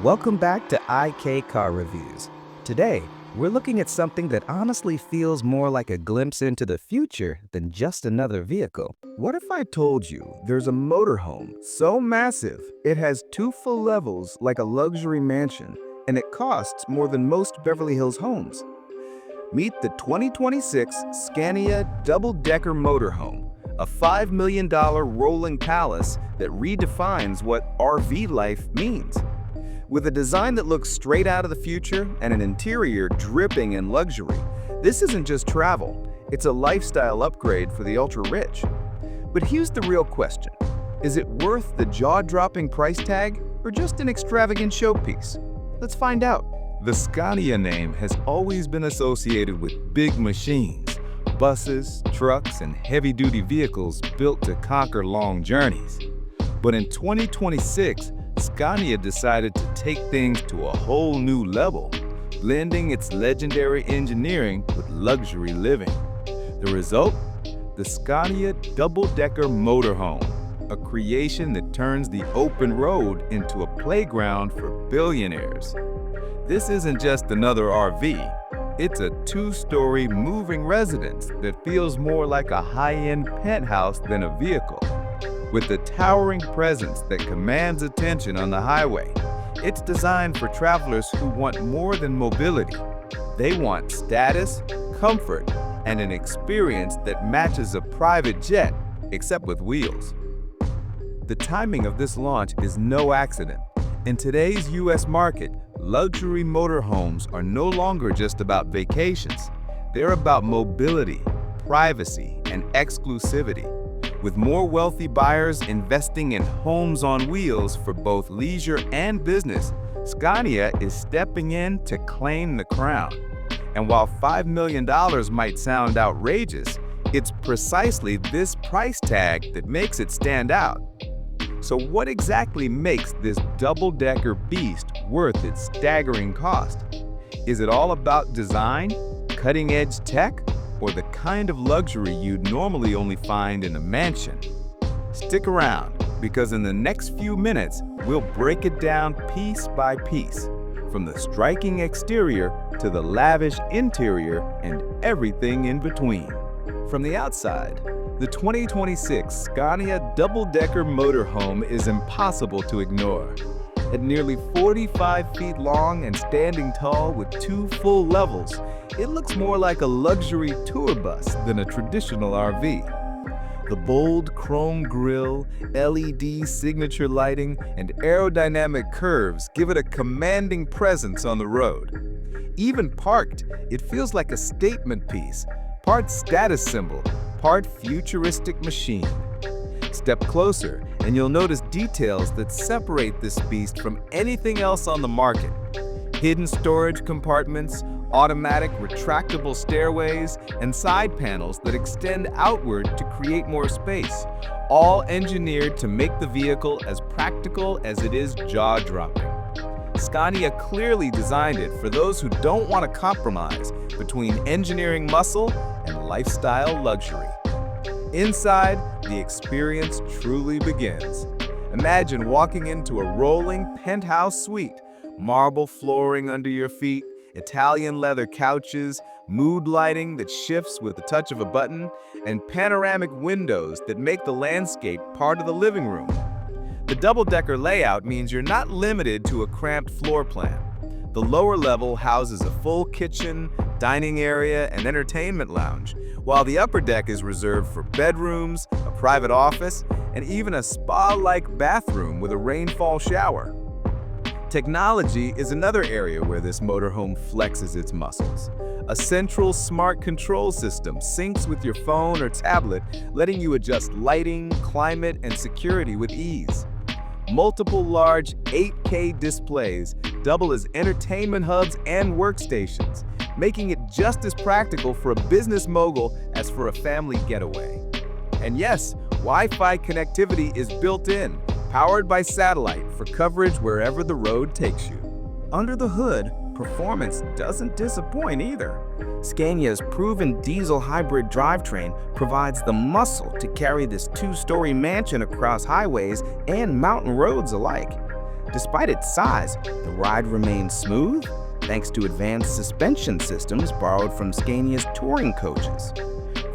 Welcome back to IK Car Reviews. Today, we're looking at something that honestly feels more like a glimpse into the future than just another vehicle. What if I told you there's a motorhome so massive it has 2 full levels like a luxury mansion, and it costs more than most Beverly Hills homes? Meet the 2026 Scania double-decker motorhome, a $5 million rolling palace that redefines what RV life means. With a design that looks straight out of the future and an interior dripping in luxury, this isn't just travel, it's a lifestyle upgrade for the ultra-rich. But here's the real question. Is it worth the jaw-dropping price tag or just an extravagant showpiece? Let's find out. The Scania name has always been associated with big machines, buses, trucks, and heavy-duty vehicles built to conquer long journeys. But in 2026, Scania decided to take things to a whole new level, blending its legendary engineering with luxury living. The result? The Scania double-decker motorhome, a creation that turns the open road into a playground for billionaires. This isn't just another RV, it's a 2-story moving residence that feels more like a high-end penthouse than a vehicle. With a towering presence that commands attention on the highway, it's designed for travelers who want more than mobility. They want status, comfort, and an experience that matches a private jet, except with wheels. The timing of this launch is no accident. In today's US market, luxury motorhomes are no longer just about vacations. They're about mobility, privacy, and exclusivity. With more wealthy buyers investing in homes on wheels for both leisure and business, Scania is stepping in to claim the crown. And while $5 million might sound outrageous, it's precisely this price tag that makes it stand out. So what exactly makes this double-decker beast worth its staggering cost? Is it all about design, cutting-edge tech, or the kind of luxury you'd normally only find in a mansion? Stick around, because in the next few minutes, we'll break it down piece by piece, from the striking exterior to the lavish interior and everything in between. From the outside, the 2026 Scania double-decker motorhome is impossible to ignore. At nearly 45 feet long and standing tall with 2 full levels, it looks more like a luxury tour bus than a traditional RV. The bold chrome grille, LED signature lighting, and aerodynamic curves give it a commanding presence on the road. Even parked, it feels like a statement piece, part status symbol, part futuristic machine. Step closer, and you'll notice details that separate this beast from anything else on the market. Hidden storage compartments, automatic retractable stairways, and side panels that extend outward to create more space, all engineered to make the vehicle as practical as it is jaw-dropping. Scania clearly designed it for those who don't want to compromise between engineering muscle and lifestyle luxury. Inside, the experience truly begins. Imagine walking into a rolling penthouse suite, marble flooring under your feet, Italian leather couches, mood lighting that shifts with the touch of a button, and panoramic windows that make the landscape part of the living room. The double-decker layout means you're not limited to a cramped floor plan. The lower level houses a full kitchen, dining area, and entertainment lounge, while the upper deck is reserved for bedrooms, a private office, and even a spa-like bathroom with a rainfall shower. Technology is another area where this motorhome flexes its muscles. A central smart control system syncs with your phone or tablet, letting you adjust lighting, climate, and security with ease. Multiple large 8K displays double as entertainment hubs and workstations, making it just as practical for a business mogul as for a family getaway. And yes, Wi-Fi connectivity is built in, powered by satellite for coverage wherever the road takes you. Under the hood, performance doesn't disappoint either. Scania's proven diesel hybrid drivetrain provides the muscle to carry this 2-story mansion across highways and mountain roads alike. Despite its size, the ride remains smooth thanks to advanced suspension systems borrowed from Scania's touring coaches.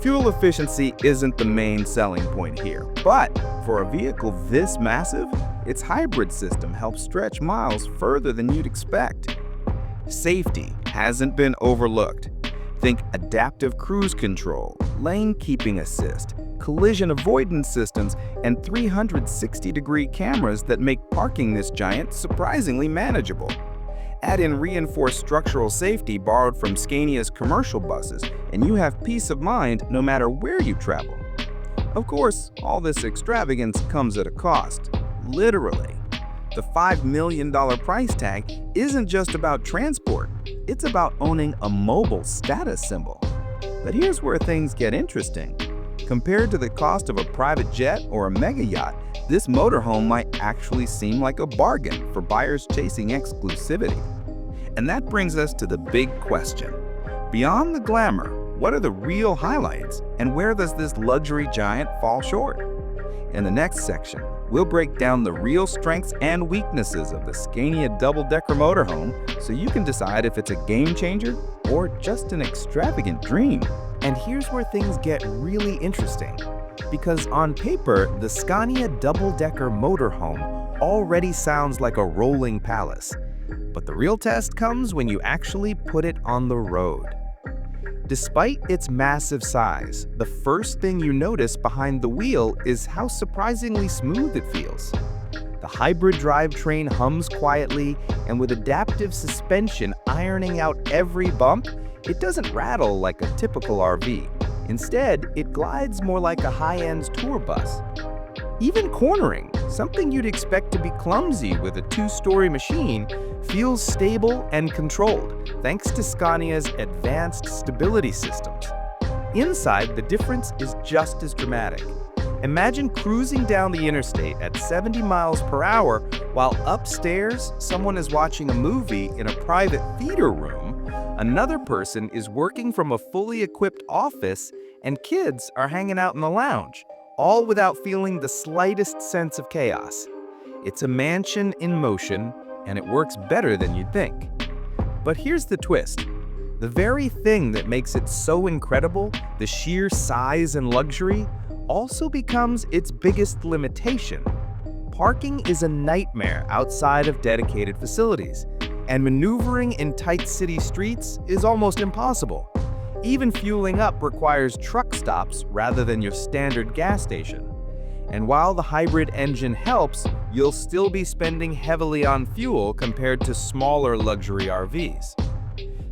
Fuel efficiency isn't the main selling point here, but for a vehicle this massive, its hybrid system helps stretch miles further than you'd expect. Safety hasn't been overlooked. Think adaptive cruise control, lane keeping assist, collision avoidance systems, and 360-degree cameras that make parking this giant surprisingly manageable. Add in reinforced structural safety borrowed from Scania's commercial buses, and you have peace of mind no matter where you travel. Of course, all this extravagance comes at a cost, literally. The $5 million price tag isn't just about transport, it's about owning a mobile status symbol. But here's where things get interesting. Compared to the cost of a private jet or a mega yacht, this motorhome might actually seem like a bargain for buyers chasing exclusivity. And that brings us to the big question. Beyond the glamour, what are the real highlights, and where does this luxury giant fall short? In the next section, we'll break down the real strengths and weaknesses of the Scania double-decker motorhome so you can decide if it's a game changer or just an extravagant dream. And here's where things get really interesting. Because on paper, the Scania double-decker motorhome already sounds like a rolling palace. But the real test comes when you actually put it on the road. Despite its massive size, the first thing you notice behind the wheel is how surprisingly smooth it feels. The hybrid drivetrain hums quietly, and with adaptive suspension ironing out every bump, it doesn't rattle like a typical RV. Instead, it glides more like a high-end tour bus. Even cornering, something you'd expect to be clumsy with a two-story machine, feels stable and controlled thanks to Scania's advanced stability systems. Inside, the difference is just as dramatic. Imagine cruising down the interstate at 70 miles per hour while upstairs someone is watching a movie in a private theater room, another person is working from a fully equipped office, and kids are hanging out in the lounge, all without feeling the slightest sense of chaos. It's a mansion in motion, and it works better than you'd think. But here's the twist. The very thing that makes it so incredible, the sheer size and luxury, also becomes its biggest limitation. Parking is a nightmare outside of dedicated facilities, and maneuvering in tight city streets is almost impossible. Even fueling up requires truck stops rather than your standard gas station. And while the hybrid engine helps, you'll still be spending heavily on fuel compared to smaller luxury RVs.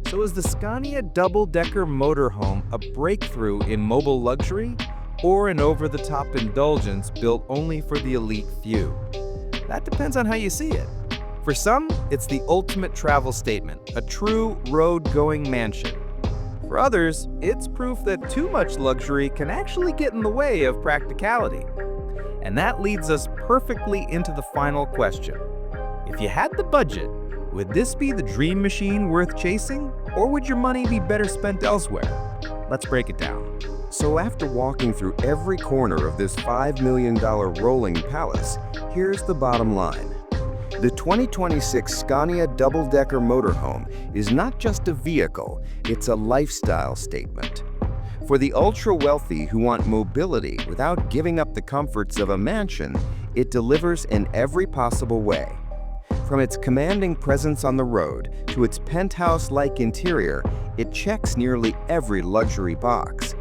So is the Scania double-decker motorhome a breakthrough in mobile luxury, or an over-the-top indulgence built only for the elite few? That depends on how you see it. For some, it's the ultimate travel statement, a true road-going mansion. For others, it's proof that too much luxury can actually get in the way of practicality. And that leads us perfectly into the final question. If you had the budget, would this be the dream machine worth chasing, or would your money be better spent elsewhere? Let's break it down. So after walking through every corner of this $5 million rolling palace, here's the bottom line. The 2026 Scania double-decker motorhome is not just a vehicle, it's a lifestyle statement. For the ultra-wealthy who want mobility without giving up the comforts of a mansion, it delivers in every possible way. From its commanding presence on the road to its penthouse-like interior, it checks nearly every luxury box.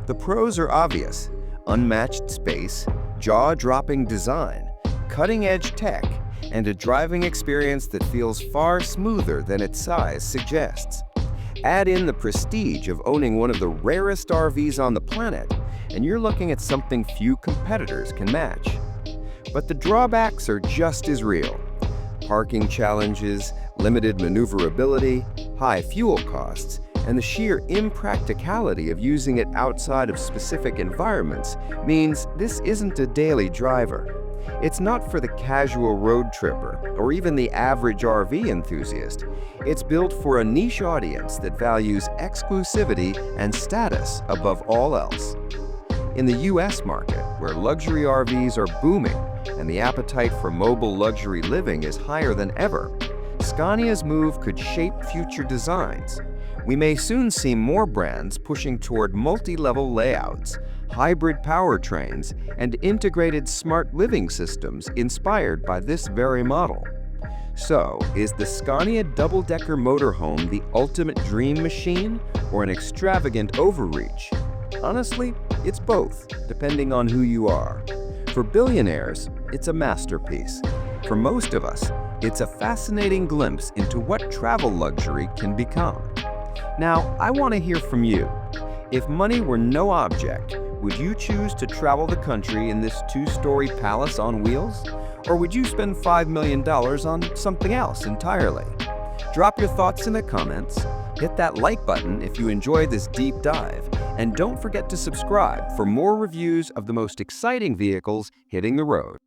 The pros are obvious: unmatched space, jaw-dropping design, cutting-edge tech, and a driving experience that feels far smoother than its size suggests. Add in the prestige of owning one of the rarest RVs on the planet, and you're looking at something few competitors can match. But the drawbacks are just as real. Parking challenges, limited maneuverability, high fuel costs, and the sheer impracticality of using it outside of specific environments means this isn't a daily driver. It's not for the casual road tripper or even the average RV enthusiast. It's built for a niche audience that values exclusivity and status above all else. In the US market, where luxury RVs are booming, and the appetite for mobile luxury living is higher than ever, Scania's move could shape future designs. We may soon see more brands pushing toward multi-level layouts, hybrid powertrains, and integrated smart living systems inspired by this very model. So, is the Scania double-decker motorhome the ultimate dream machine or an extravagant overreach? Honestly, it's both, depending on who you are. For billionaires, it's a masterpiece. For most of us, it's a fascinating glimpse into what travel luxury can become. Now, I want to hear from you. If money were no object, would you choose to travel the country in this two-story palace on wheels? Or would you spend $5 million on something else entirely? Drop your thoughts in the comments, hit that like button if you enjoyed this deep dive, and don't forget to subscribe for more reviews of the most exciting vehicles hitting the road.